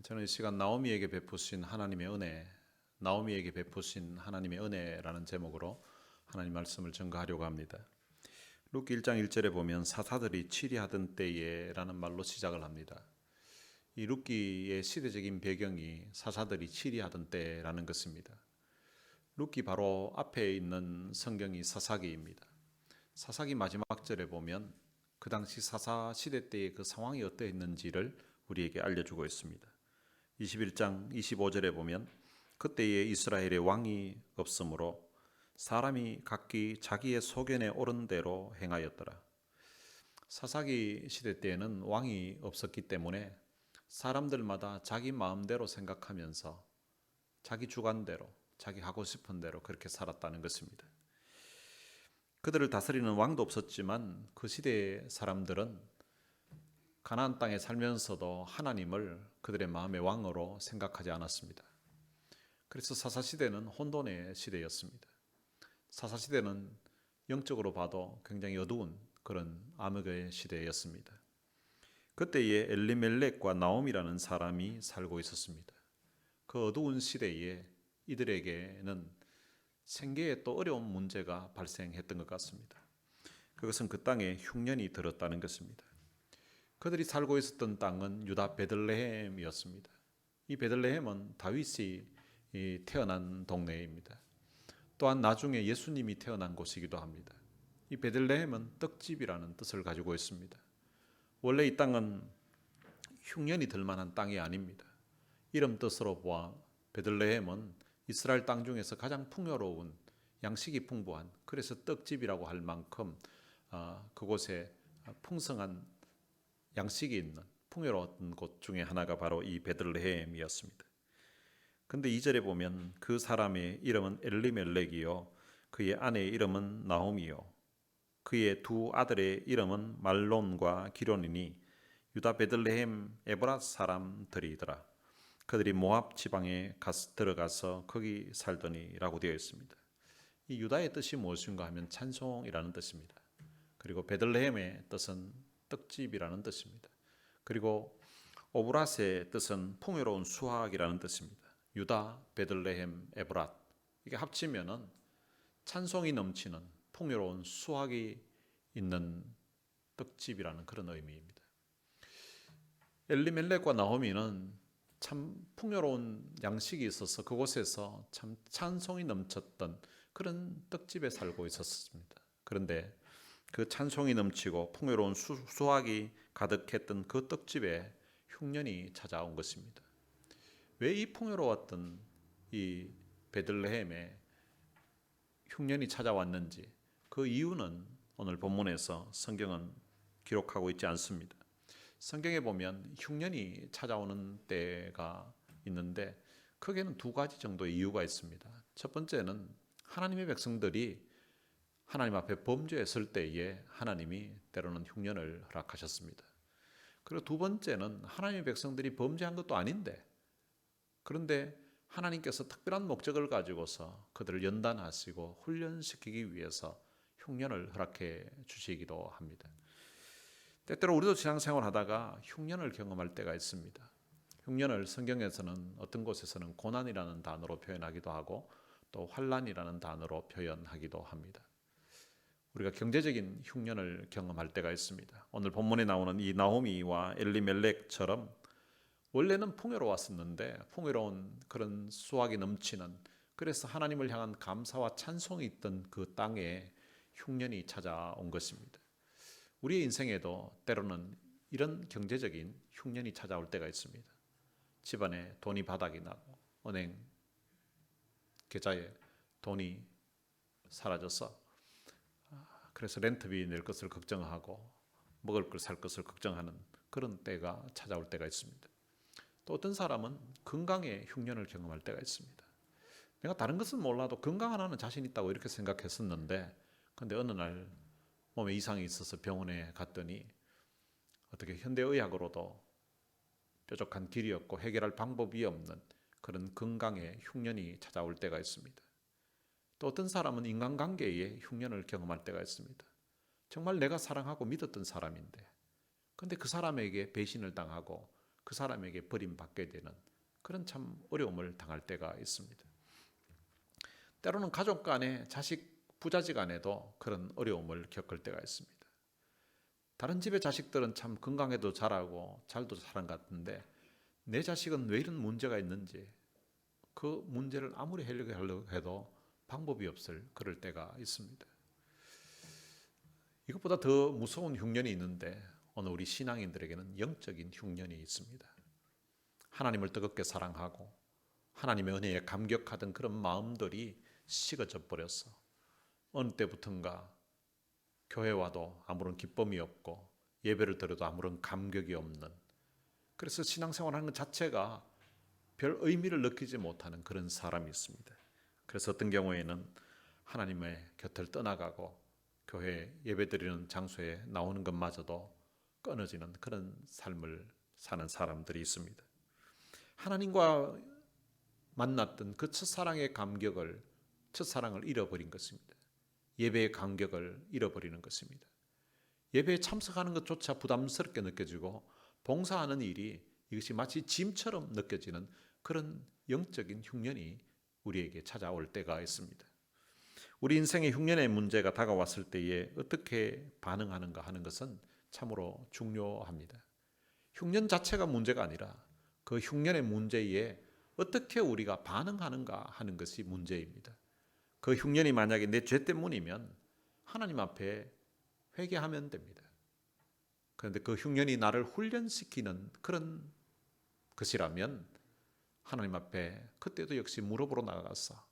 저는 이 시간 나오미에게 베푸신 하나님의 은혜, 나오미에게 베푸신 하나님의 은혜라는 제목으로 하나님 말씀을 전가하려고 합니다. 룻기 1장 1절에 보면 사사들이 치리하던 때에라는 말로 시작을 합니다. 이 룻기의 시대적인 배경이 사사들이 치리하던 때라는 것입니다. 룻기 바로 앞에 있는 성경이 사사기입니다. 사사기 마지막 절에 보면 그 당시 사사 시대 때의 그 상황이 어떠했는지를 우리에게 알려주고 있습니다. 21장 25절에 보면 그때에 이스라엘에 왕이 없으므로 사람이 각기 자기의 소견에 옳은 대로 행하였더라. 사사기 시대 때에는 왕이 없었기 때문에 사람들마다 자기 마음대로 생각하면서 자기 주관대로, 자기 하고 싶은 대로 그렇게 살았다는 것입니다. 그들을 다스리는 왕도 없었지만 그 시대의 사람들은 가나안 땅에 살면서도 하나님을 그들의 마음의 왕으로 생각하지 않았습니다. 그래서 사사시대는 혼돈의 시대였습니다. 사사시대는 영적으로 봐도 굉장히 어두운 그런 암흑의 시대였습니다. 그때에 엘리멜렉과 나옴이라는 사람이 살고 있었습니다. 그 어두운 시대에 이들에게는 생계에 또 어려운 문제가 발생했던 것 같습니다. 그것은 그 땅에 흉년이 들었다는 것입니다. 그들이 살고 있었던 땅은 유다 베들레헴이었습니다. 이 베들레헴은 다윗이 태어난 동네입니다. 또한 나중에 예수님이 태어난 곳이기도 합니다. 이 베들레헴은 떡집이라는 뜻을 가지고 있습니다. 원래 이 땅은 흉년이 들 만한 땅이 아닙니다. 이름 뜻으로 보아 베들레헴은 이스라엘 땅 중에서 가장 풍요로운 양식이 풍부한, 그래서 떡집이라고 할 만큼 그곳에 풍성한 양식이 있는 풍요로운 곳 중에 하나가 바로 이 베들레헴이었습니다. 근데 2절에 보면 그 사람의 이름은 엘리멜렉이요 그의 아내의 이름은 나홈이요 그의 두 아들의 이름은 말론과 기론이니 유다 베들레헴 에브랏 사람들이더라. 그들이 모압 지방에 들어가서 거기 살더니라고 되어 있습니다. 이 유다의 뜻이 무엇인가 하면 찬송이라는 뜻입니다. 그리고 베들레헴의 뜻은 떡집이라는 뜻입니다. 그리고 오브랏의 뜻은 풍요로운 수확이라는 뜻입니다. 유다, 베들레헴, 에브랏 이게 합치면은 찬송이 넘치는 풍요로운 수확이 있는 떡집이라는 그런 의미입니다. 엘리멜렉과 나호미는 참 풍요로운 양식이 있어서 그곳에서 참 찬송이 넘쳤던 그런 떡집에 살고 있었습니다. 그런데 그 찬송이 넘치고 풍요로운 수확이 가득했던 그 떡집에 흉년이 찾아온 것입니다. 왜 이 풍요로웠던 이 베들레헴에 흉년이 찾아왔는지 그 이유는 오늘 본문에서 성경은 기록하고 있지 않습니다. 성경에 보면 흉년이 찾아오는 때가 있는데 크게는 두 가지 정도의 이유가 있습니다. 첫 번째는 하나님의 백성들이 하나님 앞에 범죄했을 때에 하나님이 때로는 흉년을 허락하셨습니다. 그리고 두 번째는 하나님의 백성들이 범죄한 것도 아닌데 그런데 하나님께서 특별한 목적을 가지고서 그들을 연단하시고 훈련시키기 위해서 흉년을 허락해 주시기도 합니다. 때때로 우리도 신앙생활 하다가 흉년을 경험할 때가 있습니다. 흉년을 성경에서는 어떤 곳에서는 고난이라는 단어로 표현하기도 하고 또 환난이라는 단어로 표현하기도 합니다. 우리가 경제적인 흉년을 경험할 때가 있습니다. 오늘 본문에 나오는 이 나오미와 엘리멜렉처럼 원래는 풍요로웠었는데 풍요로운 그런 수확이 넘치는, 그래서 하나님을 향한 감사와 찬송이 있던 그 땅에 흉년이 찾아온 것입니다. 우리의 인생에도 때로는 이런 경제적인 흉년이 찾아올 때가 있습니다. 집안에 돈이 바닥이 나고 은행 계좌에 돈이 사라져서 그래서 렌트비 낼 것을 걱정하고 먹을 걸 살 것을 걱정하는 그런 때가 찾아올 때가 있습니다. 또 어떤 사람은 건강에 흉년을 경험할 때가 있습니다. 내가 다른 것은 몰라도 건강 하나는 자신 있다고 이렇게 생각했었는데 근데 어느 날 몸에 이상이 있어서 병원에 갔더니 어떻게 현대의학으로도 뾰족한 길이 없고 해결할 방법이 없는 그런 건강에 흉년이 찾아올 때가 있습니다. 또 어떤 사람은 인간관계에 흉년을 경험할 때가 있습니다. 정말 내가 사랑하고 믿었던 사람인데 근데 그 사람에게 배신을 당하고 그 사람에게 버림받게 되는 그런 참 어려움을 당할 때가 있습니다. 때로는 가족 간에 부자지 간에도 그런 어려움을 겪을 때가 있습니다. 다른 집의 자식들은 참 건강해도 자라고 잘도 자란 것 같은데 내 자식은 왜 이런 문제가 있는지 그 문제를 아무리 해결하려고 해도 방법이 없을 그럴 때가 있습니다. 이것보다 더 무서운 흉년이 있는데 오늘 우리 신앙인들에게는 영적인 흉년이 있습니다. 하나님을 뜨겁게 사랑하고 하나님의 은혜에 감격하던 그런 마음들이 식어져 버려서 어느 때부턴가 교회 와도 아무런 기쁨이 없고 예배를 드려도 아무런 감격이 없는, 그래서 신앙생활하는 것 자체가 별 의미를 느끼지 못하는 그런 사람이 있습니다. 그래서 어떤 경우에는 하나님의 곁을 떠나가고 교회 예배드리는 장소에 나오는 것마저도 끊어지는 그런 삶을 사는 사람들이 있습니다. 하나님과 만났던 그 첫사랑을 잃어버린 것입니다. 예배의 감격을 잃어버리는 것입니다. 예배에 참석하는 것조차 부담스럽게 느껴지고 봉사하는 일이 이것이 마치 짐처럼 느껴지는 그런 영적인 흉년이 우리에게 찾아올 때가 있습니다. 우리 인생의 흉년의 문제가 다가왔을 때에 어떻게 반응하는가 하는 것은 참으로 중요합니다. 흉년 자체가 문제가 아니라 그 흉년의 문제에 어떻게 우리가 반응하는가 하는 것이 문제입니다. 그 흉년이 만약에 내 죄 때문이면 하나님 앞에 회개하면 됩니다. 그런데 그 흉년이 나를 훈련시키는 그런 것이라면 하나님 앞에 그때도 역시 무릎으로 나가서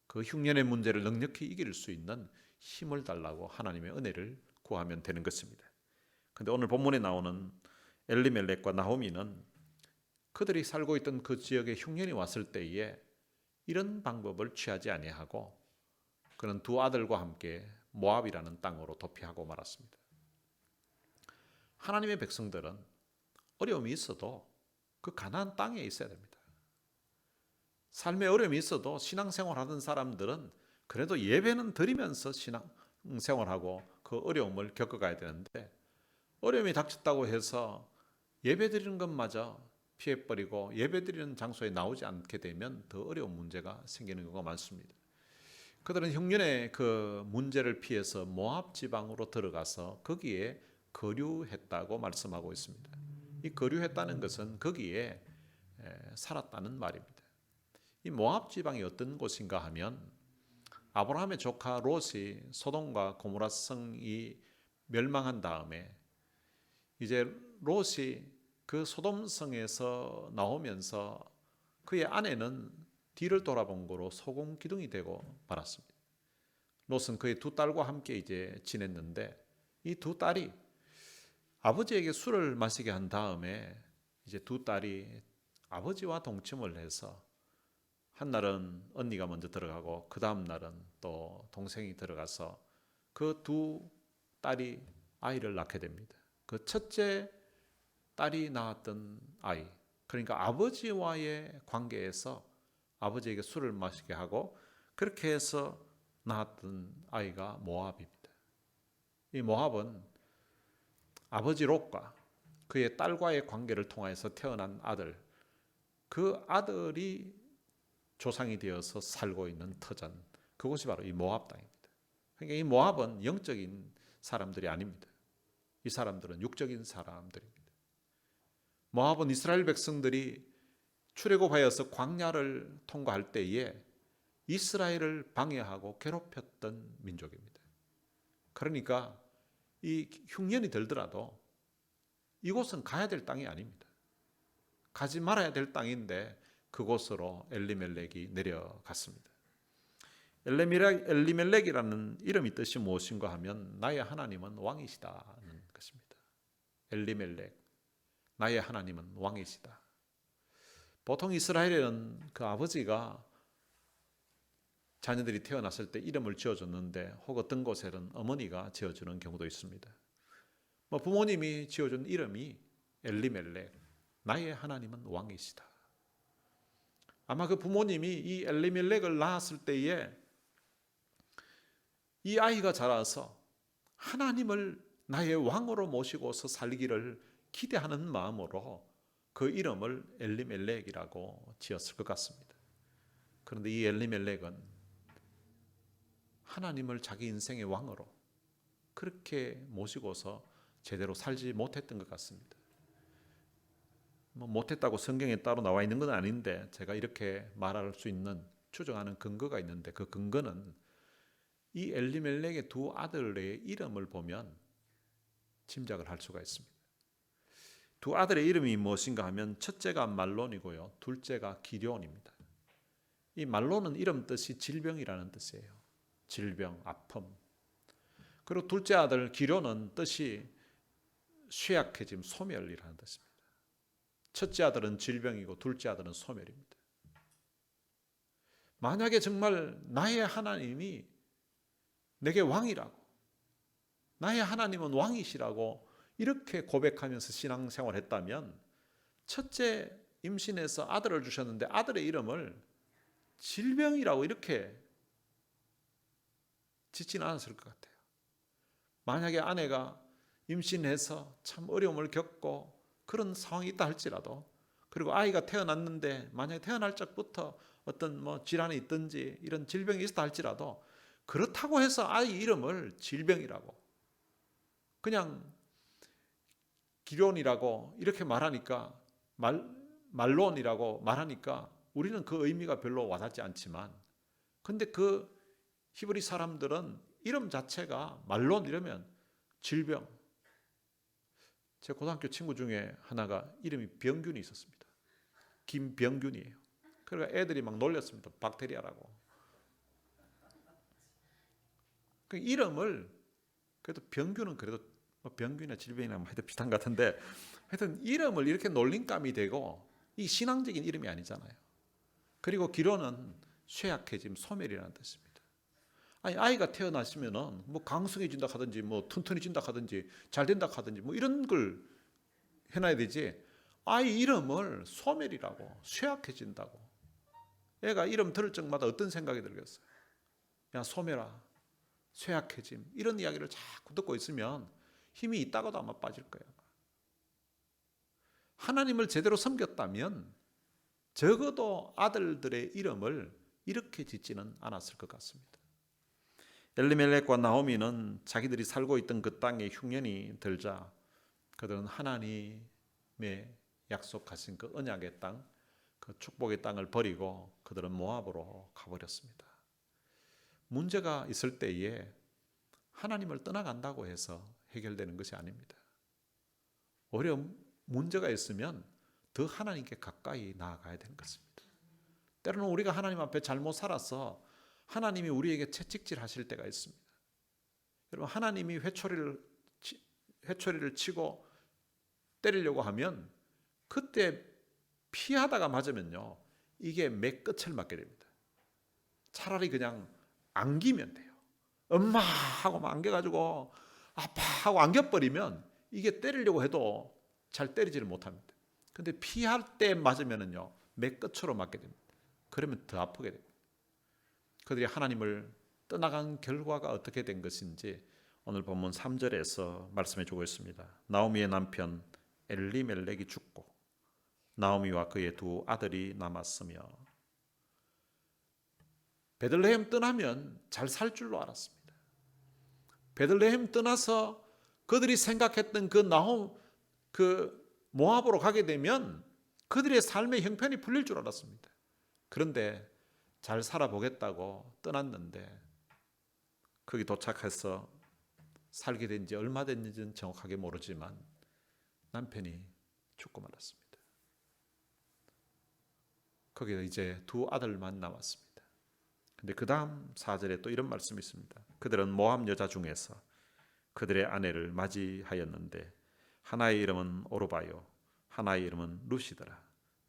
그 흉년의 문제를 넉넉히 이길 수 있는 힘을 달라고 하나님의 은혜를 구하면 되는 것입니다. 그런데 오늘 본문에 나오는 엘리멜렉과 나오미는 그들이 살고 있던 그 지역에 흉년이 왔을 때에 이런 방법을 취하지 아니하고 그는 두 아들과 함께 모압이라는 땅으로 도피하고 말았습니다. 하나님의 백성들은 어려움이 있어도 그 가나안 땅에 있어야 됩니다. 삶에 어려움이 있어도 신앙생활하던 사람들은 그래도 예배는 드리면서 신앙생활하고 그 어려움을 겪어가야 되는데 어려움이 닥쳤다고 해서 예배 드리는 것마저 피해버리고 예배 드리는 장소에 나오지 않게 되면 더 어려운 문제가 생기는 경우가 많습니다. 그들은 흉년의 그 문제를 피해서 모압 지방으로 들어가서 거기에 거류했다고 말씀하고 있습니다. 이 거류했다는 것은 거기에 살았다는 말입니다. 이 모압 지방이 어떤 곳인가 하면 아브라함의 조카 롯이 소돔과 고모라 성이 멸망한 다음에 이제 롯이 그 소돔 성에서 나오면서 그의 아내는 뒤를 돌아본 거로 소금 기둥이 되고 말았습니다. 롯은 그의 두 딸과 함께 이제 지냈는데 이 두 딸이 아버지에게 술을 마시게 한 다음에 이제 두 딸이 아버지와 동침을 해서 한 날은 언니가 먼저 들어가고 그 다음 날은 또 동생이 들어가서 그 두 딸이 아이를 낳게 됩니다. 그 첫째 딸이 낳았던 아이, 그러니까 아버지와의 관계에서 아버지에게 술을 마시게 하고 그렇게 해서 낳았던 아이가 모압입니다. 이 모압은 아버지 롯과 그의 딸과의 관계를 통해서 태어난 아들, 그 아들이 조상이 되어서 살고 있는 터전, 그곳이 바로 이 모압 땅입니다. 그러니까 이 모압은 영적인 사람들이 아닙니다. 이 사람들은 육적인 사람들입니다. 모압은 이스라엘 백성들이 출애굽하여서 광야를 통과할 때에 이스라엘을 방해하고 괴롭혔던 민족입니다. 그러니까 이 흉년이 들더라도 이곳은 가야 될 땅이 아닙니다. 가지 말아야 될 땅인데 그곳으로 엘리멜렉이 내려갔습니다. 엘리멜렉이라는 이름이 뜻이 무엇인가 하면 나의 하나님은 왕이시다는 것입니다. 엘리멜렉, 나의 하나님은 왕이시다. 보통 이스라엘에는 그 아버지가 자녀들이 태어났을 때 이름을 지어줬는데 혹 어떤 곳에는 어머니가 지어주는 경우도 있습니다. 부모님이 지어준 이름이 엘리멜렉, 나의 하나님은 왕이시다. 아마 그 부모님이 이 엘리멜렉을 낳았을 때에 이 아이가 자라서 하나님을 나의 왕으로 모시고서 살기를 기대하는 마음으로 그 이름을 엘리멜렉이라고 지었을 것 같습니다. 그런데 이 엘리멜렉은 하나님을 자기 인생의 왕으로 그렇게 모시고서 제대로 살지 못했던 것 같습니다. 못했다고 성경에 따로 나와 있는 건 아닌데 제가 이렇게 말할 수 있는 추정하는 근거가 있는데 그 근거는 이 엘리멜렉의 두 아들의 이름을 보면 짐작을 할 수가 있습니다. 두 아들의 이름이 무엇인가 하면 첫째가 말론이고요. 둘째가 기럝입니다. 이 말론은 이름 뜻이 질병이라는 뜻이에요. 질병, 아픔. 그리고 둘째 아들 기럝는 뜻이 쇠약해짐, 소멸이라는 뜻입니다. 첫째 아들은 질병이고 둘째 아들은 소멸입니다. 만약에 정말 나의 하나님이 내게 왕이라고, 나의 하나님은 왕이시라고 이렇게 고백하면서 신앙생활을 했다면 첫째 임신해서 아들을 주셨는데 아들의 이름을 질병이라고 이렇게 짓지는 않았을 것 같아요. 만약에 아내가 임신해서 참 어려움을 겪고 그런 상황이 있다 할지라도, 그리고 아이가 태어났는데 만약에 태어날 적부터 어떤 질환이 있든지 이런 질병이 있다 할지라도 그렇다고 해서 아이 이름을 질병이라고 그냥 기럝이라고 이렇게 말하니까 말론이라고 말하니까 우리는 그 의미가 별로 와닿지 않지만, 근데 그 히브리 사람들은 이름 자체가 말론 이러면 질병. 제 고등학교 친구 중에 하나가 이름이 병균이 있었습니다. 김병균이에요. 그러니까 애들이 막 놀렸습니다. 박테리아라고. 그 이름을 그래도 병균은 그래도 병균이나 질병이나 하여튼 비슷한 것 같은데 하여튼 이름을 이렇게 놀림감이 되고 이 신앙적인 이름이 아니잖아요. 그리고 기로는 쇠약해짐, 소멸이라는 뜻입니다. 아니 아이가 태어나시면은 뭐 강성해진다 하든지 뭐 튼튼해진다 하든지 잘 된다 하든지 뭐 이런 걸 해놔야 되지. 아이 이름을 소멸이라고 쇠약해진다고. 애가 이름 들을 적마다 어떤 생각이 들겠어요? 야 소멸아, 쇠약해짐 이런 이야기를 자꾸 듣고 있으면 힘이 있다가도 아마 빠질 거예요. 하나님을 제대로 섬겼다면 적어도 아들들의 이름을 이렇게 짓지는 않았을 것 같습니다. 엘리멜렉과 나오미는 자기들이 살고 있던 그 땅에 흉년이 들자 그들은 하나님의 약속하신 그 언약의 땅, 그 축복의 땅을 버리고 그들은 모압으로 가버렸습니다. 문제가 있을 때에 하나님을 떠나간다고 해서 해결되는 것이 아닙니다. 오히려 문제가 있으면 더 하나님께 가까이 나아가야 되는 것입니다. 때로는 우리가 하나님 앞에 잘못 살아서 하나님이 우리에게 채찍질 하실 때가 있습니다. 여러분 하나님이 회초리를 치고 때리려고 하면 그때 피하다가 맞으면요 이게 매 끝을 맞게 됩니다. 차라리 그냥 안기면 돼요. 엄마 하고 막 안겨가지고 아파 하고 안겨버리면 이게 때리려고 해도 잘 때리지를 못합니다. 근데 피할 때 맞으면은요 매 끝으로 맞게 됩니다. 그러면 더 아프게 됩니다. 그들이 하나님을 떠나간 결과가 어떻게 된 것인지 오늘 본문 3절에서 말씀해 주고 있습니다. 나오미의 남편 엘리멜렉이 죽고 나오미와 그의 두 아들이 남았으며. 베들레헴 떠나면 잘 살 줄로 알았습니다. 베들레헴 떠나서 그들이 생각했던 그 모압으로 가게 되면 그들의 삶의 형편이 풀릴 줄 알았습니다. 그런데 잘 살아보겠다고 떠났는데 거기 도착해서 살게 된 지 얼마 됐는지는 정확하게 모르지만 남편이 죽고 말았습니다. 거기에 이제 두 아들만 남았습니다. 근데 그 다음 4절에 또 이런 말씀이 있습니다. 그들은 모압 여자 중에서 그들의 아내를 맞이하였는데 하나의 이름은 오르바요 하나의 이름은 루시더라.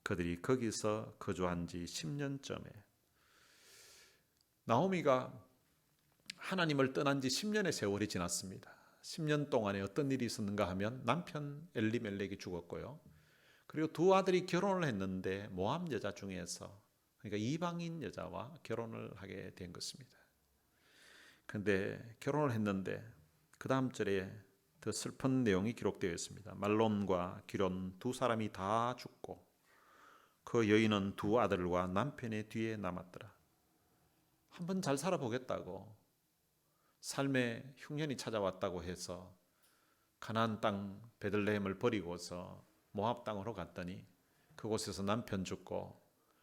그들이 거기서 거주한 지 10년쯤에 나오미가 하나님을 떠난 지 10년의 세월이 지났습니다. 10년 동안에 어떤 일이 있었는가 하면 남편 엘리멜렉이 죽었고요. 그리고 두 아들이 결혼을 했는데 모압 여자 중에서 그러니까 이방인 여자와 결혼을 하게 된 것입니다. 그런데 결혼을 했는데 그 다음 절에 더 슬픈 내용이 기록되어 있습니다. 말론과 기론 두 사람이 다 죽고 그 여인은 두 아들과 남편의 뒤에 남았더라. 한번 잘 살아보겠다고 삶의 흉년이 찾아왔다고 해서 가나안 땅 베들레헴을 버리고서 모압 땅으로 갔더니 그곳에서 남편 죽고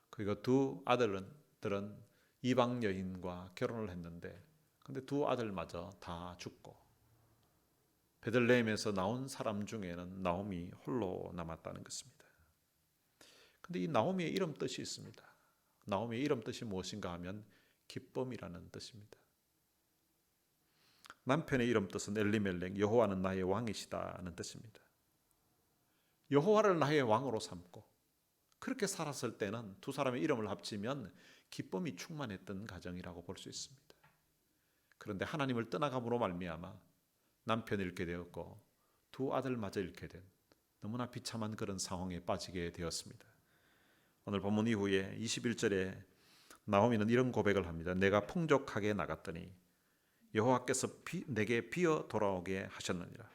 그리고 두 아들들은 이방 여인과 결혼을 했는데 근데 두 아들마저 다 죽고 베들레헴에서 나온 사람 중에는 나오미 홀로 남았다는 것입니다. 근데 이 나오미의 이름 뜻이 있습니다. 나오미의 이름 뜻이 무엇인가 하면 기쁨이라는 뜻입니다. 남편의 이름 뜻은 엘리멜렉, 여호와는 나의 왕이시다는 뜻입니다. 여호와를 나의 왕으로 삼고 그렇게 살았을 때는 두 사람의 이름을 합치면 기쁨이 충만했던 가정이라고 볼 수 있습니다. 그런데 하나님을 떠나감으로 말미암아 남편을 잃게 되었고 두 아들마저 잃게 된 너무나 비참한 그런 상황에 빠지게 되었습니다. 오늘 본문 이후에 21절에 나오미는 이런 고백을 합니다. 내가 풍족하게 나갔더니 여호와께서 내게 비어 돌아오게 하셨느니라.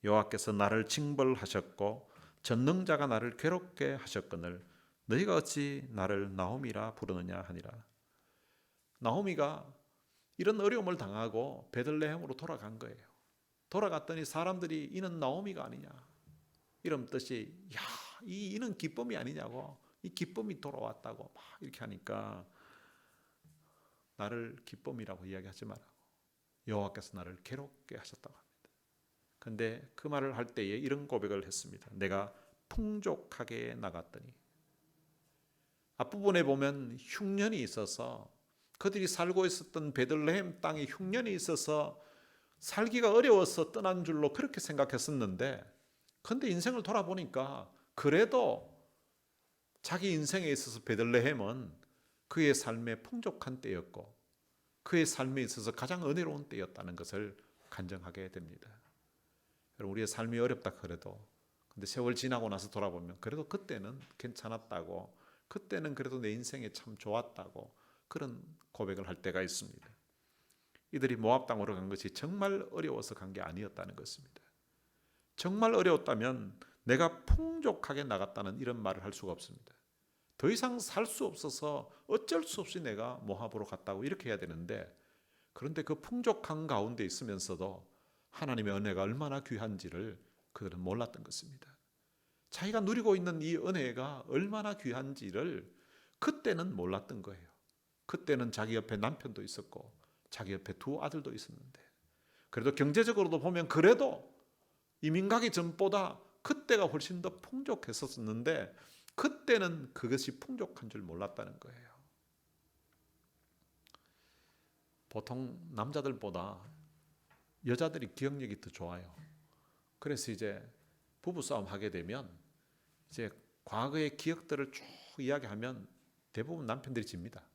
여호와께서 나를 징벌하셨고 전능자가 나를 괴롭게 하셨거늘 너희가 어찌 나를 나오미라 부르느냐 하니라. 나오미가 이런 어려움을 당하고 베들레헴으로 돌아간 거예요. 돌아갔더니 사람들이 이는 나오미가 아니냐, 이런 뜻이 이는 기쁨이 아니냐고, 이 기쁨이 돌아왔다고 막 이렇게 하니까 나를 기쁨이라고 이야기하지 말라고 여호와께서 나를 괴롭게 하셨다고 합니다. 그런데 그 말을 할 때에 이런 고백을 했습니다. 내가 풍족하게 나갔더니. 앞부분에 보면 흉년이 있어서 그들이 살고 있었던 베들레헴 땅에 흉년이 있어서 살기가 어려워서 떠난 줄로 그렇게 생각했었는데 그런데 인생을 돌아보니까 그래도 자기 인생에 있어서 베들레헴은 그의 삶의 풍족한 때였고 그의 삶에 있어서 가장 은혜로운 때였다는 것을 간증하게 됩니다. 여러분, 우리의 삶이 어렵다 그래도 근데 세월 지나고 나서 돌아보면 그래도 그때는 괜찮았다고, 그때는 그래도 내 인생에 참 좋았다고 그런 고백을 할 때가 있습니다. 이들이 모압 땅으로 간 것이 정말 어려워서 간 게 아니었다는 것입니다. 정말 어려웠다면 내가 풍족하게 나갔다는 이런 말을 할 수가 없습니다. 더 이상 살 수 없어서 어쩔 수 없이 내가 모압으로 갔다고 이렇게 해야 되는데, 그런데 그 풍족한 가운데 있으면서도 하나님의 은혜가 얼마나 귀한지를 그들은 몰랐던 것입니다. 자기가 누리고 있는 이 은혜가 얼마나 귀한지를 그때는 몰랐던 거예요. 그때는 자기 옆에 남편도 있었고 자기 옆에 두 아들도 있었는데, 그래도 경제적으로도 보면 그래도 이민 가기 전보다 그때가 훨씬 더 풍족했었는데 그때는 그것이 풍족한 줄 몰랐다는 거예요. 보통 남자들보다 여자들이 기억력이 더 좋아요. 그래서 이제 부부싸움 하게 되면 이제 과거의 기억들을 쭉 이야기하면 대부분 남편들이 집니다.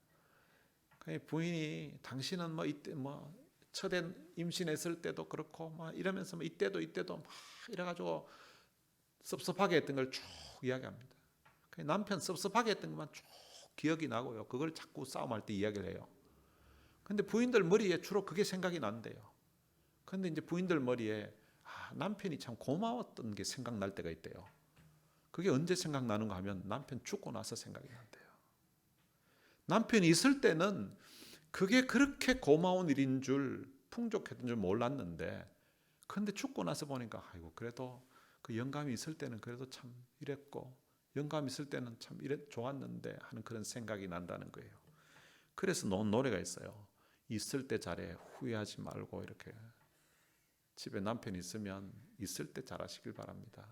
부인이 당신은 뭐 이때 뭐 첫애 임신했을 때도 그렇고 막 이러면서 뭐 이때도 막 이래가지고 섭섭하게 했던 걸 쭉 이야기합니다. 남편 섭섭하게 했던 것만 쭉 기억이 나고요. 그걸 자꾸 싸움할 때 이야기를 해요. 근데 부인들 머리에 주로 그게 생각이 난대요. 근데 이제 부인들 머리에 남편이 참 고마웠던 게 생각날 때가 있대요. 그게 언제 생각나는가 하면 남편 죽고 나서 생각이 난대요. 남편이 있을 때는 그게 그렇게 고마운 일인 줄, 풍족했던 줄 몰랐는데, 그런데 죽고 나서 보니까 아이고 그래도 그 영감이 있을 때는 그래도 참 이랬고 영감이 있을 때는 참 좋았는데 하는 그런 생각이 난다는 거예요. 그래서 놓은 노래가 있어요. 있을 때 잘해 후회하지 말고, 이렇게 집에 남편이 있으면 있을 때 잘하시길 바랍니다.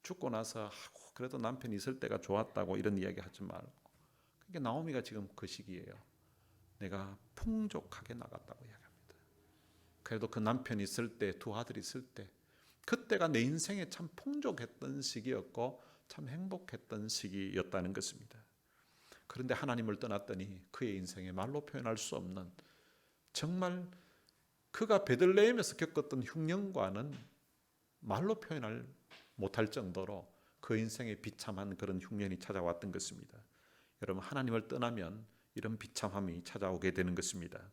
죽고 나서 그래도 남편이 있을 때가 좋았다고 이런 이야기 하지 말고. 그게 나오미가 지금 그 시기예요. 내가 풍족하게 나갔다고 이야기합니다. 그래도 그 남편이 있을 때, 두 아들이 있을 때, 그때가 내 인생에 참 풍족했던 시기였고 참 행복했던 시기였다는 것입니다. 그런데 하나님을 떠났더니 그의 인생에 말로 표현할 수 없는, 정말 그가 베들레헴에서 겪었던 흉년과는 말로 표현을 못할 정도로 그 인생에 비참한 그런 흉년이 찾아왔던 것입니다. 여러분, 하나님을 떠나면 이런 비참함이 찾아오게 되는 것입니다.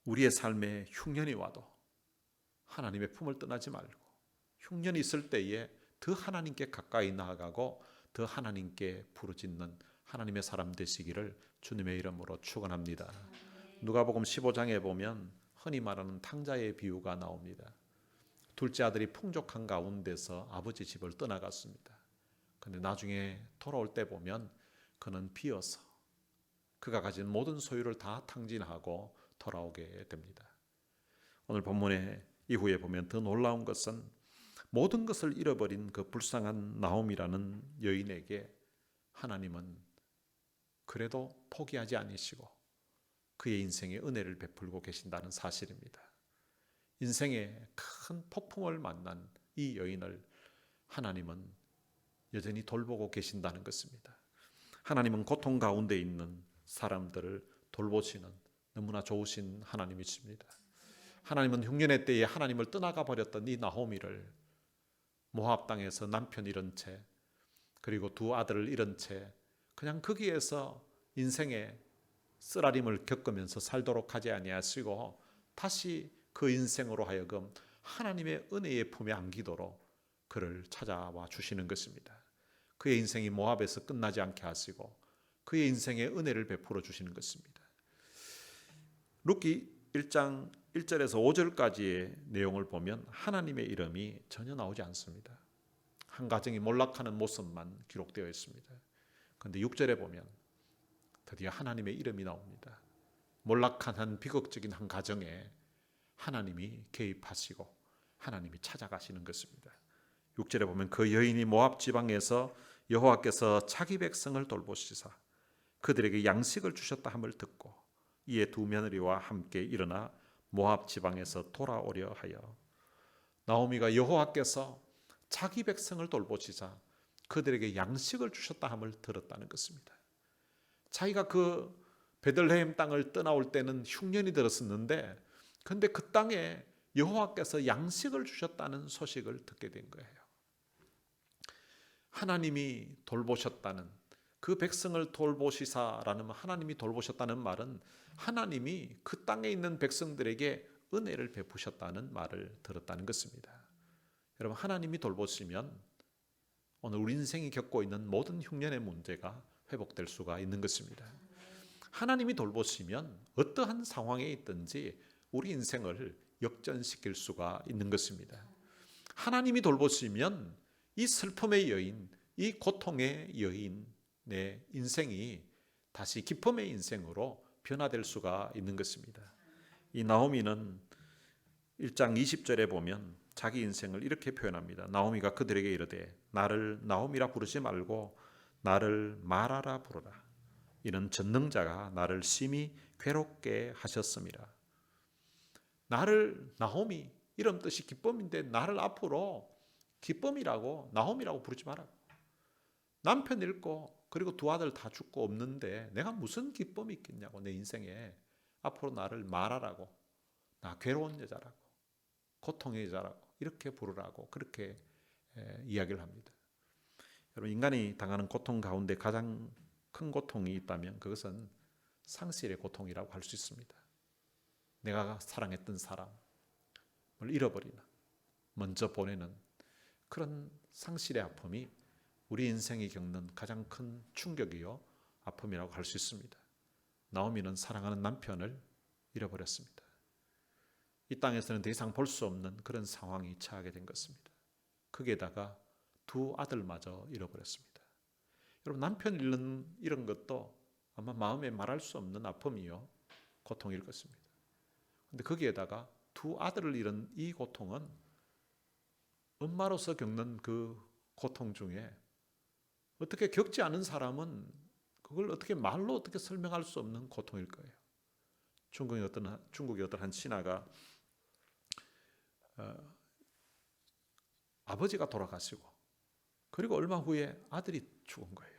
우리의 삶에 흉년이 와도 하나님의 품을 떠나지 말고 흉년이 있을 때에 더 하나님께 가까이 나아가고 더 하나님께 부르짖는 하나님의 사람 되시기를 주님의 이름으로 축원합니다. 누가복음 15장에 보면 흔히 말하는 탕자의 비유가 나옵니다. 둘째 아들이 풍족한 가운데서 아버지 집을 떠나갔습니다. 그런데 나중에 돌아올 때 보면 그는 비어서 그가 가진 모든 소유를 다 탕진하고 돌아오게 됩니다. 오늘 본문의 이후에 보면 더 놀라운 것은 모든 것을 잃어버린 그 불쌍한 나옴이라는 여인에게 하나님은 그래도 포기하지 않으시고 그의 인생에 은혜를 베풀고 계신다는 사실입니다. 인생의 큰 폭풍을 만난 이 여인을 하나님은 여전히 돌보고 계신다는 것입니다. 하나님은 고통 가운데 있는 사람들을 돌보시는 너무나 좋으신 하나님이십니다. 하나님은 흉년의 때에 하나님을 떠나가 버렸던 이 나오미를 모압 땅에서 남편 잃은 채 그리고 두 아들을 잃은 채 그냥 거기에서 인생의 쓰라림을 겪으면서 살도록 하지 아니하시고 다시 그 인생으로 하여금 하나님의 은혜의 품에 안기도록 그를 찾아와 주시는 것입니다. 그의 인생이 모압에서 끝나지 않게 하시고 그의 인생에 은혜를 베풀어 주시는 것입니다. 룻기 1장 1절에서 5절까지의 내용을 보면 하나님의 이름이 전혀 나오지 않습니다. 한 가정이 몰락하는 모습만 기록되어 있습니다. 그런데 6절에 보면 드디어 하나님의 이름이 나옵니다. 몰락한 한 비극적인 한 가정에 하나님이 개입하시고 하나님이 찾아가시는 것입니다. 6절에 보면 그 여인이 모압 지방에서 여호와께서 자기 백성을 돌보시사 그들에게 양식을 주셨다 함을 듣고 이에 두 며느리와 함께 일어나 모압 지방에서 돌아오려 하여 나오미가 여호와께서 자기 백성을 돌보시사 그들에게 양식을 주셨다 함을 들었다는 것입니다. 자기가 그 베들레헴 땅을 떠나올 때는 흉년이 들었었는데 그런데 그 땅에 여호와께서 양식을 주셨다는 소식을 듣게 된 거예요. 하나님이 돌보셨다는 그 백성을 돌보시사라는 하나님이 돌보셨다는 말은 하나님이 그 땅에 있는 백성들에게 은혜를 베푸셨다는 말을 들었다는 것입니다. 여러분 하나님이 돌보시면 오늘 우리 인생이 겪고 있는 모든 흉년의 문제가 회복될 수가 있는 것입니다. 하나님이 돌보시면 어떠한 상황에 있든지 우리 인생을 역전시킬 수가 있는 것입니다. 하나님이 돌보시면 이 슬픔의 여인, 이 고통의 여인의 인생이 다시 기쁨의 인생으로 변화될 수가 있는 것입니다. 이 나오미는 1장 20절에 보면 자기 인생을 이렇게 표현합니다. 나오미가 그들에게 이르되 나를 나오미라 부르지 말고 나를 마라라 부르라. 이는 전능자가 나를 심히 괴롭게 하셨음이라. 나를 나오미 이런 뜻이 기쁨인데 나를 앞으로 기쁨이라고 나오미라고 부르지 마라. 남편 잃고 그리고 두 아들 다 죽고 없는데 내가 무슨 기쁨이 있겠냐고 내 인생에 앞으로 나를 마라라고 나 괴로운 여자라고 고통의 여자라고 이렇게 부르라고 그렇게 이야기를 합니다. 여러분 인간이 당하는 고통 가운데 가장 큰 고통이 있다면 그것은 상실의 고통이라고 할 수 있습니다. 내가 사랑했던 사람을 잃어버리는 먼저 보내는 그런 상실의 아픔이 우리 인생이 겪는 가장 큰 충격이요 아픔이라고 할 수 있습니다. 나오미는 사랑하는 남편을 잃어버렸습니다. 이 땅에서는 더 이상 볼 수 없는 그런 상황이 처하게 된 것입니다. 거기에다가 두 아들마저 잃어버렸습니다. 여러분 남편 잃는 이런 것도 아마 마음에 말할 수 없는 아픔이요 고통일 것입니다. 그런데 거기에다가 두 아들을 잃은 이 고통은 엄마로서 겪는 그 고통 중에 어떻게 겪지 않은 사람은 그걸 어떻게 말로 어떻게 설명할 수 없는 고통일 거예요. 중국의 어떤 한 신하가 아버지가 돌아가시고 그리고 얼마 후에 아들이 죽은 거예요.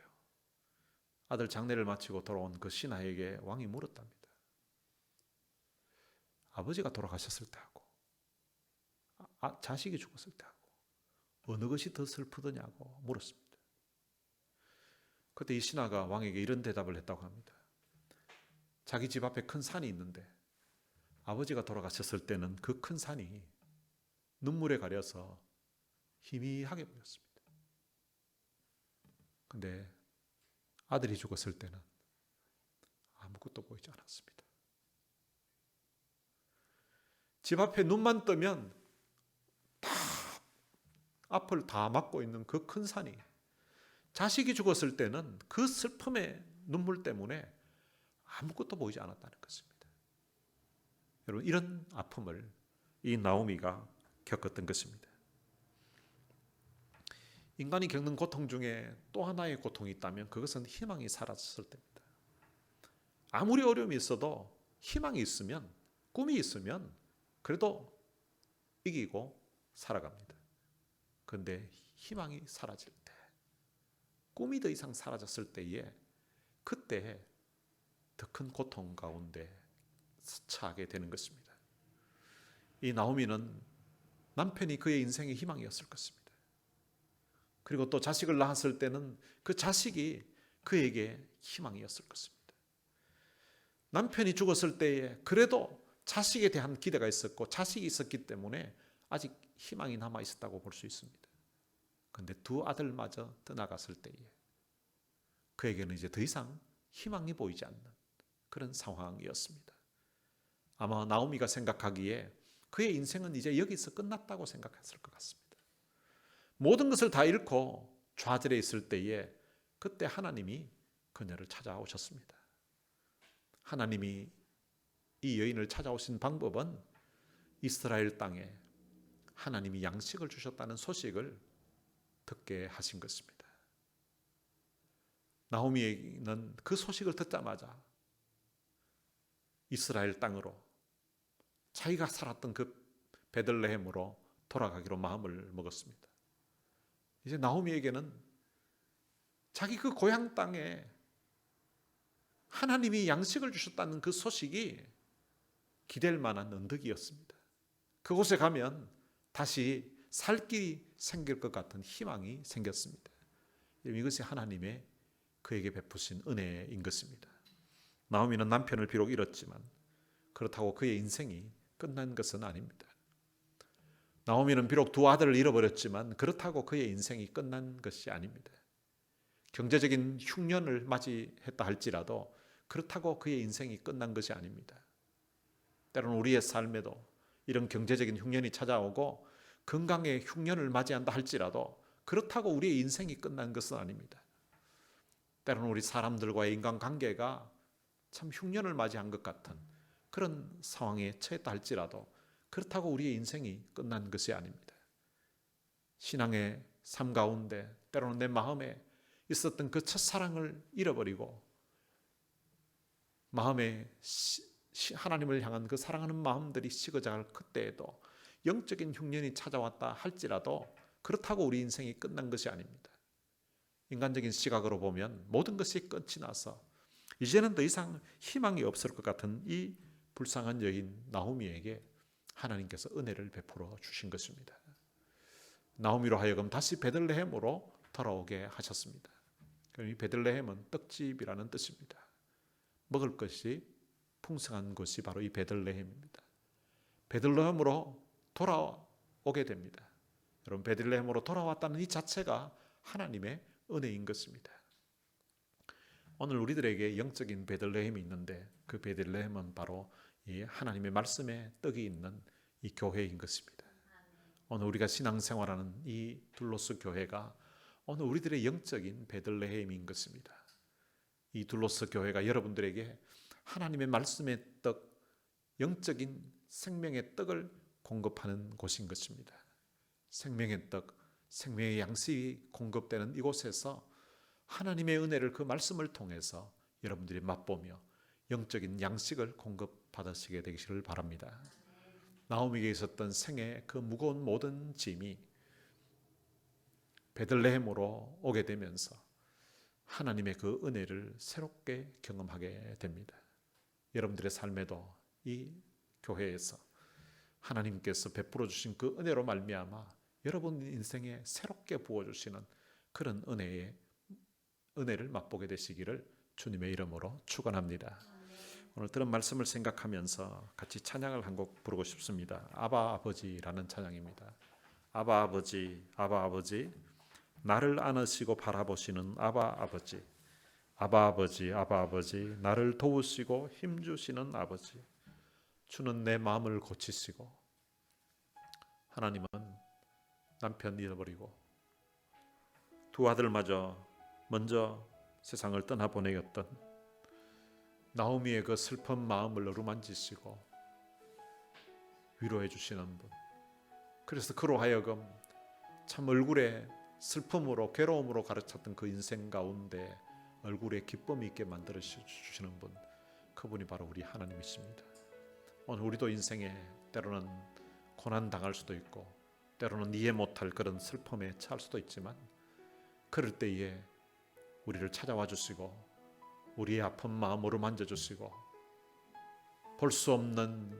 아들 장례를 마치고 돌아온 그 신하에게 왕이 물었답니다. 아버지가 돌아가셨을 때하고 자식이 죽었을 때하고 어느 것이 더 슬프더냐고 물었습니다. 그때 이 신하가 왕에게 이런 대답을 했다고 합니다. 자기 집 앞에 큰 산이 있는데 아버지가 돌아가셨을 때는 그 큰 산이 눈물에 가려서 희미하게 보였습니다. 근데 아들이 죽었을 때는 아무것도 보이지 않았습니다. 집 앞에 눈만 뜨면 다 앞을 다 막고 있는 그 큰 산이, 자식이 죽었을 때는 그 슬픔의 눈물 때문에 아무것도 보이지 않았다는 것입니다. 여러분, 이런 아픔을 이 나오미가 겪었던 것입니다. 인간이 겪는 고통 중에 또 하나의 고통이 있다면 그것은 희망이 사라졌을 때입니다. 아무리 어려움이 있어도 희망이 있으면, 꿈이 있으면 그래도 이기고 살아갑니다. 그런데 희망이 사라질 때, 꿈이 더 이상 사라졌을 때에 그때 더 큰 고통 가운데 처하게 되는 것입니다. 이 나오미는 남편이 그의 인생의 희망이었을 것입니다. 그리고 또 자식을 낳았을 때는 그 자식이 그에게 희망이었을 것입니다. 남편이 죽었을 때에 그래도 자식에 대한 기대가 있었고 자식이 있었기 때문에 아직 희망이 남아 있었다고 볼 수 있습니다. 그런데 두 아들마저 떠나갔을 때에 그에게는 이제 더 이상 희망이 보이지 않는 그런 상황이었습니다. 아마 나오미가 생각하기에 그의 인생은 이제 여기서 끝났다고 생각했을 것 같습니다. 모든 것을 다 잃고 좌절해 있을 때에 그때 하나님이 그녀를 찾아오셨습니다. 하나님이 이 여인을 찾아오신 방법은 이스라엘 땅에 하나님이 양식을 주셨다는 소식을 듣게 하신 것입니다. 나오미는 그 소식을 듣자마자 이스라엘 땅으로, 자기가 살았던 그 베들레헴으로 돌아가기로 마음을 먹었습니다. 이제 나오미에게는 자기 그 고향 땅에 하나님이 양식을 주셨다는 그 소식이 기댈 만한 언덕이었습니다. 그곳에 가면 다시 살 길이 생길 것 같은 희망이 생겼습니다. 이것이 하나님의 그에게 베푸신 은혜인 것입니다. 나오미는 남편을 비록 잃었지만 그렇다고 그의 인생이 끝난 것은 아닙니다. 나오미는 비록 두 아들을 잃어버렸지만 그렇다고 그의 인생이 끝난 것이 아닙니다. 경제적인 흉년을 맞이했다 할지라도 그렇다고 그의 인생이 끝난 것이 아닙니다. 때로는 우리의 삶에도 이런 경제적인 흉년이 찾아오고 건강의 흉년을 맞이한다 할지라도 그렇다고 우리의 인생이 끝난 것은 아닙니다. 때로는 우리 사람들과의 인간관계가 참 흉년을 맞이한 것 같은 그런 상황에 처했다 할지라도 그렇다고 우리의 인생이 끝난 것이 아닙니다. 신앙의 삶 가운데 때로는 내 마음에 있었던 그 첫사랑을 잃어버리고 마음에 하나님을 향한 그 사랑하는 마음들이 식어져갈 그때에도 영적인 흉년이 찾아왔다 할지라도 그렇다고 우리 인생이 끝난 것이 아닙니다. 인간적인 시각으로 보면 모든 것이 끝이 나서 이제는 더 이상 희망이 없을 것 같은 이 불쌍한 여인 나오미에게 하나님께서 은혜를 베풀어 주신 것입니다. 나오미로 하여금 다시 베들레헴으로 돌아오게 하셨습니다. 이 베들레헴은 떡집이라는 뜻입니다. 먹을 것이 풍성한 곳이 바로 이 베들레헴입니다. 베들레헴으로 돌아오게 됩니다. 여러분, 베들레헴으로 돌아왔다는 이 자체가 하나님의 은혜인 것입니다. 오늘 우리들에게 영적인 베들레헴이 있는데 그 베들레헴은 바로 이 하나님의 말씀의 떡이 있는 이 교회인 것입니다. 오늘 우리가 신앙생활하는 이 둘로스 교회가 오늘 우리들의 영적인 베들레헴인 것입니다. 이 둘로스 교회가 여러분들에게 하나님의 말씀의 떡, 영적인 생명의 떡을 공급하는 곳인 것입니다. 생명의 떡, 생명의 양식이 공급되는 이곳에서 하나님의 은혜를 그 말씀을 통해서 여러분들이 맛보며 영적인 양식을 공급받으시게 되기를 바랍니다. 나오미에게 있었던 생의 그 무거운 모든 짐이 베들레헴으로 오게 되면서 하나님의 그 은혜를 새롭게 경험하게 됩니다. 여러분들의 삶에도 이 교회에서 하나님께서 베풀어 주신 그 은혜로 말미암아 여러분 인생에 새롭게 부어주시는 그런 은혜를 맛보게 되시기를 주님의 이름으로 축원합니다. 오늘 들은 말씀을 생각하면서 같이 찬양을 한 곡 부르고 싶습니다. 아바 아버지라는 찬양입니다. 아바 아버지, 아바 아버지, 나를 안으시고 바라보시는 아바 아버지, 아바 아버지, 아바 아버지, 나를 도우시고 힘주시는 아버지, 주는 내 마음을 고치시고, 하나님은 남편 잃어버리고 두 아들마저 먼저 세상을 떠나보내었던 나오미의 그 슬픈 마음을 어루만지시고 위로해 주시는 분, 그래서 그로 하여금 참 얼굴에 슬픔으로 괴로움으로 가르쳤던 그 인생 가운데 얼굴에 기쁨이 있게 만들어 주시는 분, 그분이 바로 우리 하나님이십니다. 오늘 우리도 인생에 때로는 고난 당할 수도 있고 때로는 이해 못할 그런 슬픔에 처할 수도 있지만, 그럴 때에 우리를 찾아와 주시고 우리의 아픈 마음으로 만져주시고 볼 수 없는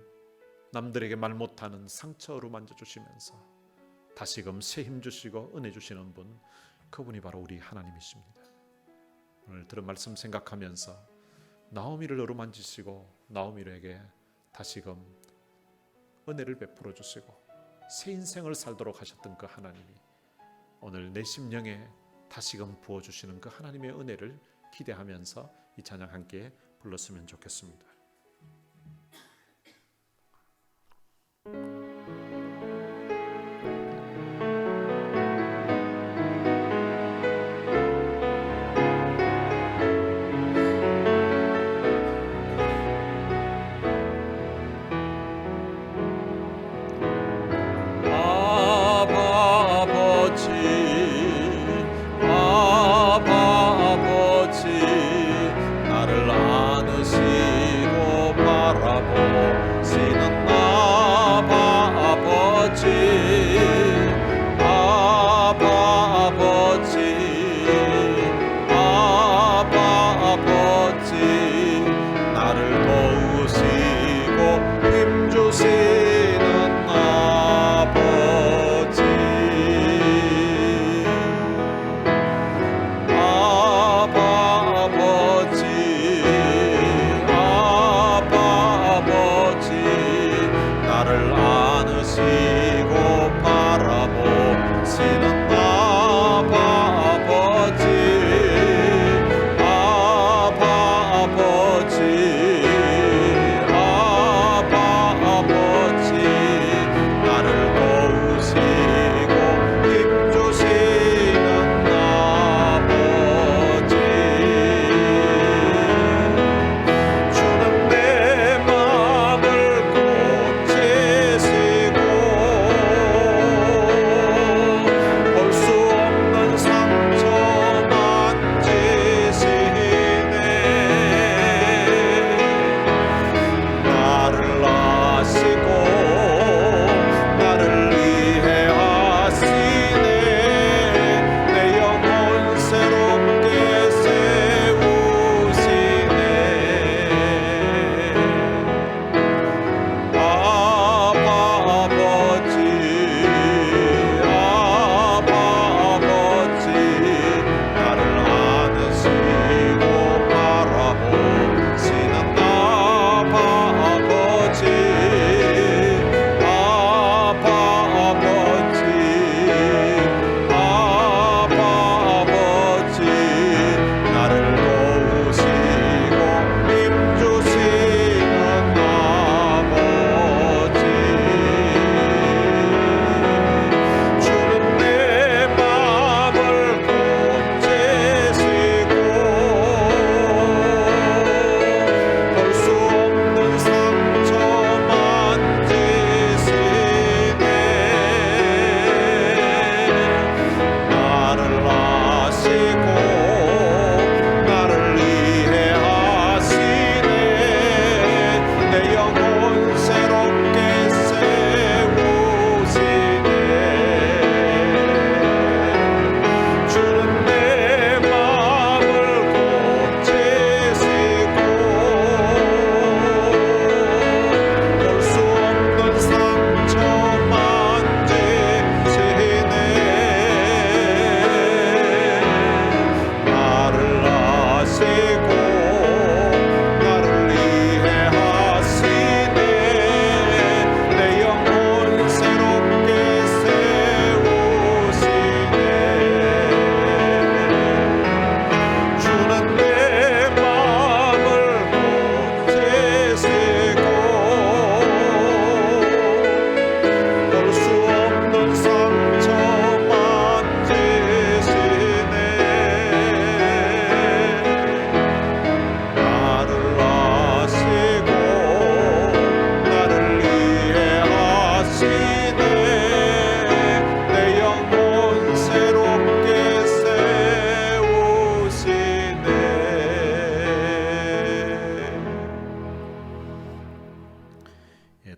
남들에게 말 못하는 상처로 만져주시면서 다시금 새 힘 주시고 은혜 주시는 분, 그분이 바로 우리 하나님이십니다. 오늘 들은 말씀 생각하면서 나오미를 어루만지시고 나오미에게 다시금 은혜를 베풀어 주시고 새 인생을 살도록 하셨던 그 하나님이 오늘 내 심령에 다시금 부어주시는 그 하나님의 은혜를 기대하면서 이 찬양 함께 불렀으면 좋겠습니다. 나를 안으시고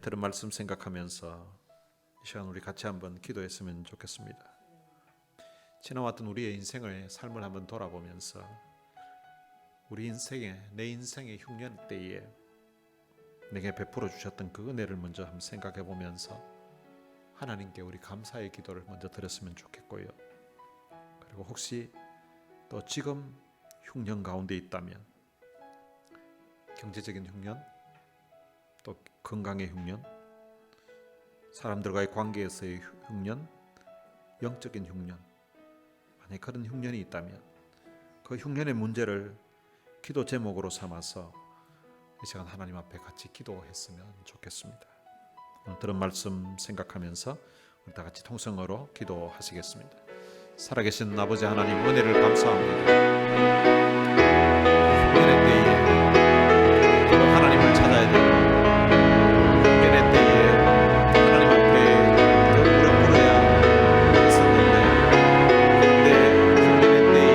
들은 말씀 생각하면서 이 시간 우리 같이 한번 기도했으면 좋겠습니다. 지나왔던 우리의 인생을 삶을 한번 돌아보면서 우리 인생에 내 인생의 흉년 때에 내게 베풀어 주셨던 그 은혜를 먼저 한번 생각해 보면서 하나님께 우리 감사의 기도를 먼저 드렸으면 좋겠고요. 그리고 혹시 또 지금 흉년 가운데 있다면 경제적인 흉년, 또 건강의 흉년, 사람들과의 관계에서의 흉년, 영적인 흉년, 만약 그런 흉년이 있다면 그 흉년의 문제를 기도 제목으로 삼아서 이 시간 하나님 앞에 같이 기도했으면 좋겠습니다. 오늘 들은 말씀 생각하면서 우리 다 같이 통성어로 기도하시겠습니다. 살아계신 아버지 하나님, 은혜를 감사합니다. 흉년의 때에 하나님을 찾아야 되고, 흉년의 때에 하나님 앞에 무릎 꿇어야 했었는데, 그때 흉년의 때에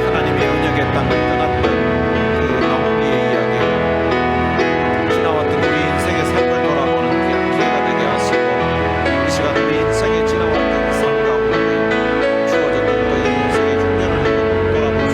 하나님의 언약의 땅을 떠났던 그 나오미의 이야기가 지나왔던 우리 인생의 삶을 돌아보는 귀한 기회가 되게 하시고, 이 시간 우리 인생에 지나왔던 삶 가운데 주어졌던 그 인생의 흉년을 한번 돌아보는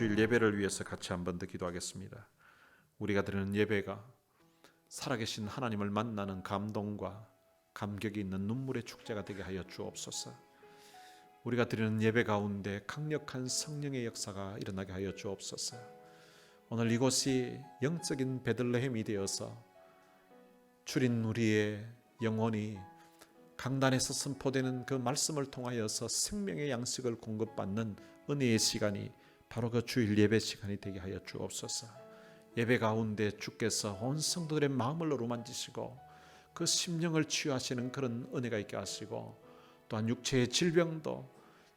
주일 예배를 위해서 같이 한번 더 기도하겠습니다. 우리가 드리는 예배가 살아계신 하나님을 만나는 감동과 감격이 있는 눈물의 축제가 되게 하여 주옵소서. 우리가 드리는 예배 가운데 강력한 성령의 역사가 일어나게 하여 주옵소서. 오늘 이곳이 영적인 베들레헴이 되어서 줄인 우리의 영혼이 강단에서 선포되는 그 말씀을 통하여서 생명의 양식을 공급받는 은혜의 시간이 바로 그 주일 예배 시간이 되게 하여 주옵소서. 예배 가운데 주께서 온 성도들의 마음을 어루만지시고 그 심령을 치유하시는 그런 은혜가 있게 하시고, 또한 육체의 질병도,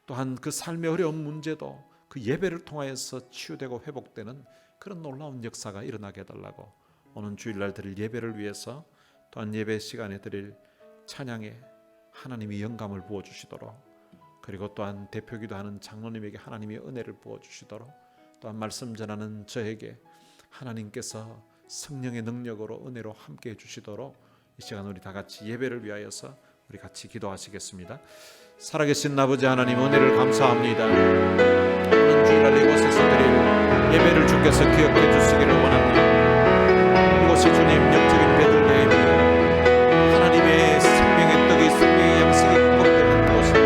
또한 그 삶의 어려운 문제도 그 예배를 통하여서 치유되고 회복되는 그런 놀라운 역사가 일어나게 해달라고, 오늘 주일날 드릴 예배를 위해서 또한 예배 시간에 드릴 찬양에 하나님이 영감을 부어주시도록, 그리고 또한 대표기도하는 장로님에게 하나님의 은혜를 부어주시도록, 또한 말씀 전하는 저에게 하나님께서 성령의 능력으로 은혜로 함께 해주시도록 이 시간 우리 다 같이 예배를 위하여서 우리 같이 기도하시겠습니다. 살아계신 아버지 하나님, 은혜를 감사합니다. 오늘 주일날 이곳에서 드릴 예배를 주께서 기억해 주시기를 원합니다. 이곳이 주님 영적인 베들레헴이에요. 하나님의 생명의 떡이, 생명의 양식이 공급되는 곳입니다.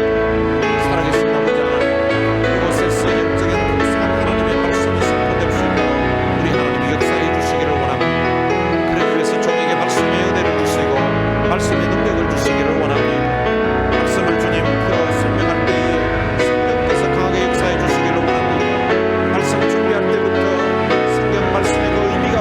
살아계신 아버지 하나님, 이곳에서 영적인 풍성한 하나님의 말씀이 선포될 수 있도록 우리 하나님이 역사해 주시기를 원합니다. 그러기 위해서 종에게 말씀의 은혜를 주시고 말씀의 능력을 주시기를 원합니다. 말씀을 주님 설명할 때에 성령께서 강하게 역사해 주시기를 원합니다. 말씀 준비할 때부터 성경 말씀의 그 의미가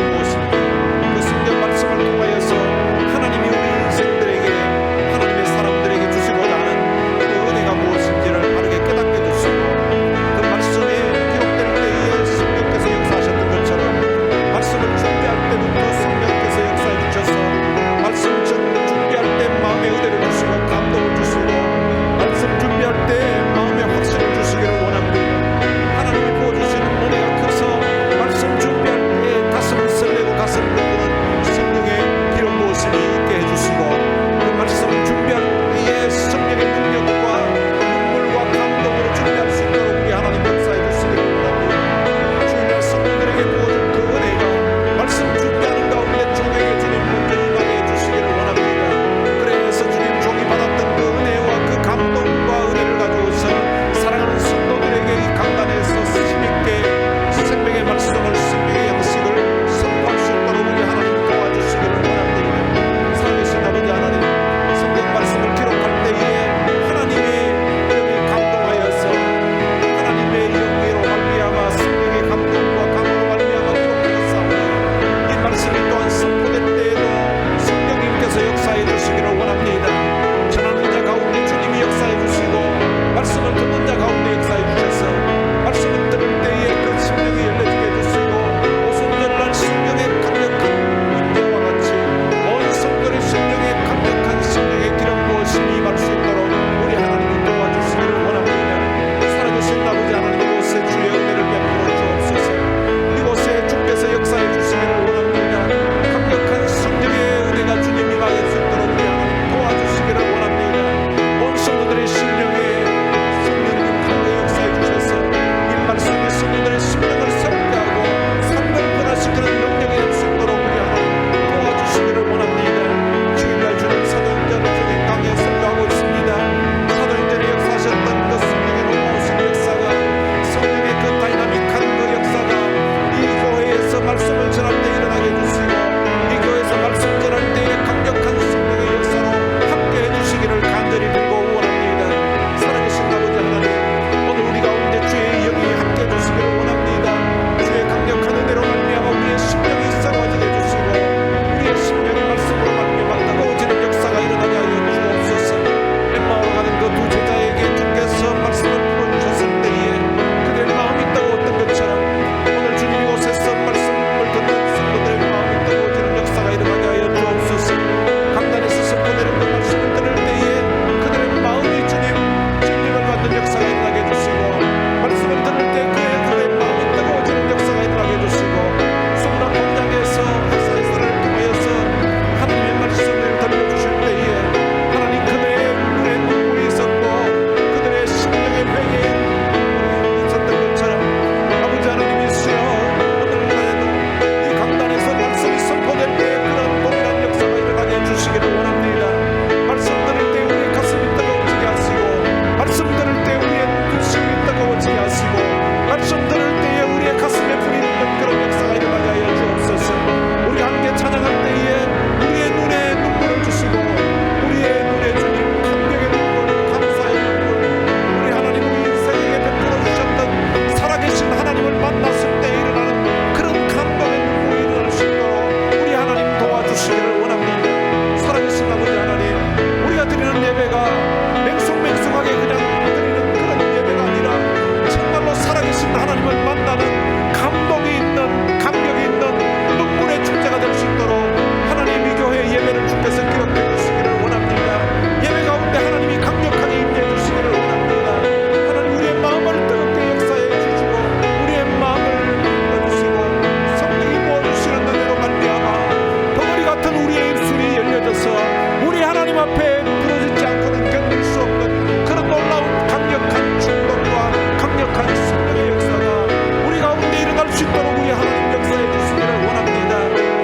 앞에 부러지지 않고는 견딜 수 없는 그런 놀라운 강력한 충동과 강력한 성령의 역사가 우리 가운데 일어날 수 있도록 우리 하나님 역사해 주시기를 원합니다.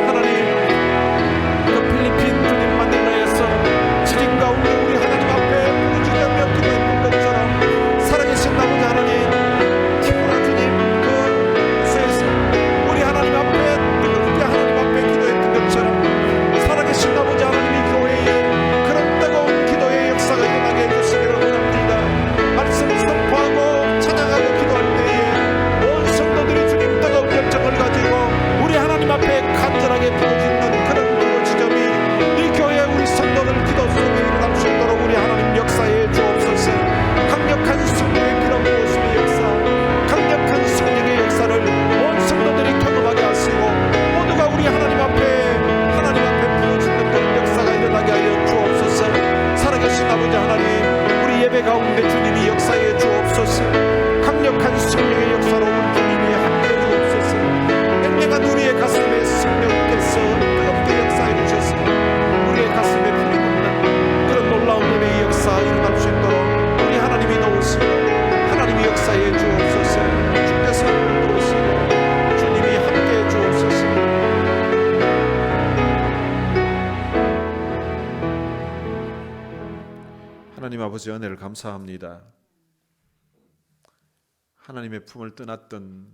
하나님, 그 필리핀 주님 마닐라에서 지진 가운데 우리 하나님 앞에 부르짖으며 기도했던 것처럼 살아계신 아버지 하나님, 티보라 주님 그 수에서 우리 하나님 앞에 뜨겁게 하나님 앞에 기도했던 것처럼 살아계신 아버지 하나님이 교회에 그런 뜨거운 기도의 역사가 일어나게 해주시기를 원합니다. 말씀을 선포하고 찬양하고 기도할 때에 온 성도들이 주님 뜨거운 열정을 가지고 우리 하나님 앞에 간절하게 부르짖는 그런 기도 지점이 이 교회 우리 성도들 기도 속에 일어날 수 있도록 우리 하나님 역사에 주옵소서. 강력한 성령의 기름 부으심의 역사, 강력한 성령의 역사를 온 성도들이 경험하게 하시고 모두가 우리 하나님 앞에 부르짖는 그런 역사가 일어나게 하여 주옵소서. 살아계신 아버지 하나님, 우리 예배 가운데 주님이 역사해 주옵소서. 강력한 성령의 역사로 우리 주님이 함께해 주옵소서. 맹맹한 우리의 가슴에 성령께서 뜨겁게 역사해 주셔서 우리의 가슴에 불이 붙는 그런 놀라운 예배의 역사 일어날 수 있도록 우리 하나님이 도우시고 하나님이 역사해 주옵소서. 주께서 도우시고 주님이 함께해 주옵소서. 하나님 아버지 은혜를 감사합니다. 하나님의 품을 떠났던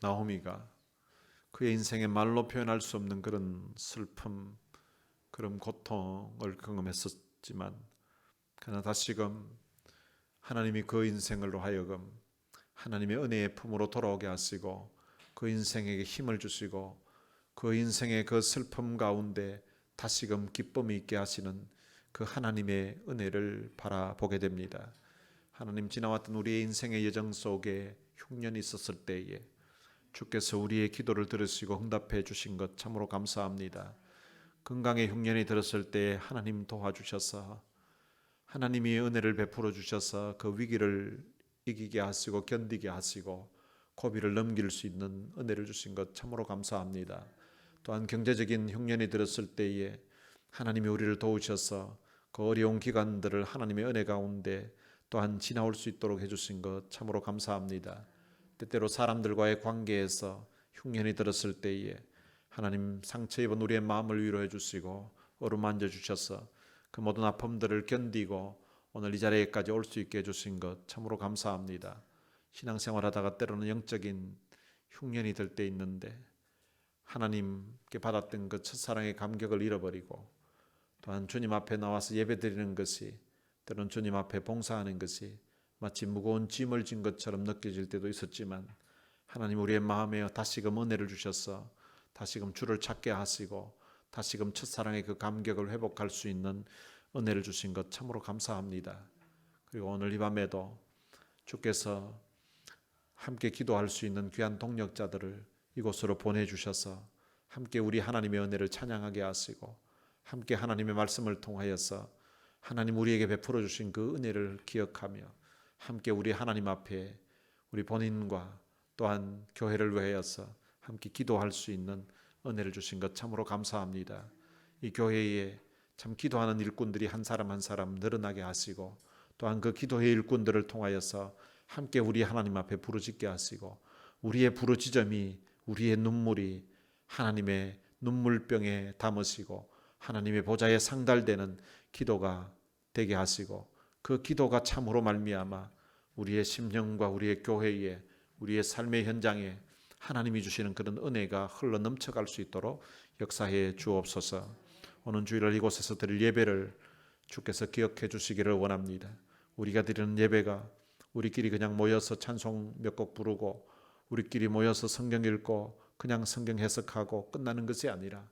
나오미가 그의 인생에 말로 표현할 수 없는 그런 슬픔, 그런 고통을 경험했었지만 그러나 다시금 하나님이 그 인생으로 하여금 하나님의 은혜의 품으로 돌아오게 하시고 그 인생에게 힘을 주시고 그 인생의 그 슬픔 가운데 다시금 기쁨이 있게 하시는 그 하나님의 은혜를 바라보게 됩니다. 하나님, 지나왔던 우리의 인생의 여정 속에 흉년이 있었을 때에 주께서 우리의 기도를 들으시고 응답해 주신 것 참으로 감사합니다. 건강의 흉년이 들었을 때 하나님 도와주셔서 하나님이 은혜를 베풀어 주셔서 그 위기를 이기게 하시고 견디게 하시고 고비를 넘길 수 있는 은혜를 주신 것 참으로 감사합니다. 또한 경제적인 흉년이 들었을 때에 하나님이 우리를 도우셔서 그 어려운 기간들을 하나님의 은혜 가운데 또한 지나올 수 있도록 해주신 것 참으로 감사합니다. 때때로 사람들과의 관계에서 흉년이 들었을 때에 하나님 상처 입은 우리의 마음을 위로해 주시고 어루만져 주셔서 그 모든 아픔들을 견디고 오늘 이 자리에까지 올 수 있게 해주신 것 참으로 감사합니다. 신앙생활하다가 때로는 영적인 흉년이 들 때 있는데 하나님께 받았던 그 첫사랑의 감격을 잃어버리고 또한 주님 앞에 나와서 예배드리는 것이 때로는 주님 앞에 봉사하는 것이 마치 무거운 짐을 진 것처럼 느껴질 때도 있었지만 하나님 우리의 마음에 다시금 은혜를 주셔서 다시금 주를 찾게 하시고 다시금 첫사랑의 그 감격을 회복할 수 있는 은혜를 주신 것 참으로 감사합니다. 그리고 오늘 이 밤에도 주께서 함께 기도할 수 있는 귀한 동력자들을 이곳으로 보내주셔서 함께 우리 하나님의 은혜를 찬양하게 하시고 함께 하나님의 말씀을 통하여서 하나님 우리에게 베풀어 주신 그 은혜를 기억하며 함께 우리 하나님 앞에 우리 본인과 또한 교회를 위하여서 함께 기도할 수 있는 은혜를 주신 것 참으로 감사합니다. 이 교회에 참 기도하는 일꾼들이 한 사람 한 사람 늘어나게 하시고 또한 그 기도의 일꾼들을 통하여서 함께 우리 하나님 앞에 부르짖게 하시고 우리의 부르짖음이 우리의 눈물이 하나님의 눈물병에 담으시고 하나님의 보좌에 상달되는 기도가 되게 하시고 그 기도가 참으로 말미암아 우리의 심령과 우리의 교회에 우리의 삶의 현장에 하나님이 주시는 그런 은혜가 흘러 넘쳐갈 수 있도록 역사해 주옵소서. 오늘 주일을 이곳에서 드릴 예배를 주께서 기억해 주시기를 원합니다. 우리가 드리는 예배가 우리끼리 그냥 모여서 찬송 몇 곡 부르고 우리끼리 모여서 성경 읽고 그냥 성경 해석하고 끝나는 것이 아니라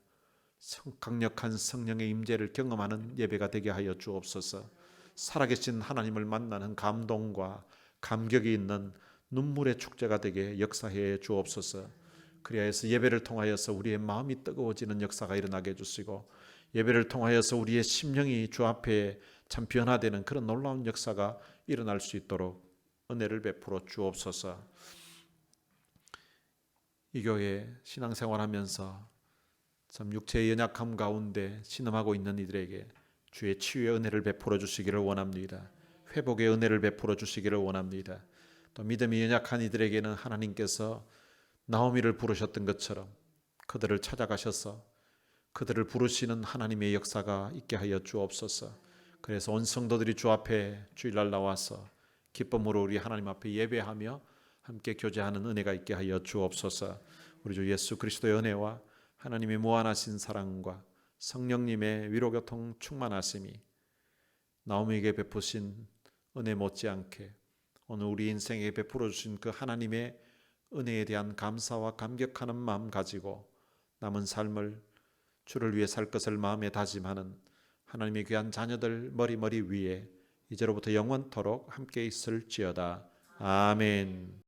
강력한 성령의 임재를 경험하는 예배가 되게 하여 주옵소서. 살아계신 하나님을 만나는 감동과 감격이 있는 눈물의 축제가 되게 역사해 주옵소서. 그리하여서 예배를 통하여서 우리의 마음이 뜨거워지는 역사가 일어나게 해주시고 예배를 통하여서 우리의 심령이 주 앞에 참 변화되는 그런 놀라운 역사가 일어날 수 있도록 은혜를 베풀어 주옵소서. 이 교회 신앙생활하면서 참 육체의 연약함 가운데 신음하고 있는 이들에게 주의 치유의 은혜를 베풀어 주시기를 원합니다. 회복의 은혜를 베풀어 주시기를 원합니다. 또 믿음이 연약한 이들에게는 하나님께서 나오미를 부르셨던 것처럼 그들을 찾아가셔서 그들을 부르시는 하나님의 역사가 있게 하여 주옵소서. 그래서 온 성도들이 주 앞에 주일날 나와서 기쁨으로 우리 하나님 앞에 예배하며 함께 교제하는 은혜가 있게 하여 주옵소서. 우리 주 예수 그리스도의 은혜와 하나님의 무한하신 사랑과 성령님의 위로교통 충만하심이 나오미에게 베푸신 은혜 못지않게 오늘 우리 인생에 베풀어 주신 그 하나님의 은혜에 대한 감사와 감격하는 마음 가지고 남은 삶을 주를 위해 살 것을 마음에 다짐하는 하나님의 귀한 자녀들 머리 위에 이제로부터 영원토록 함께 있을지어다. 아멘.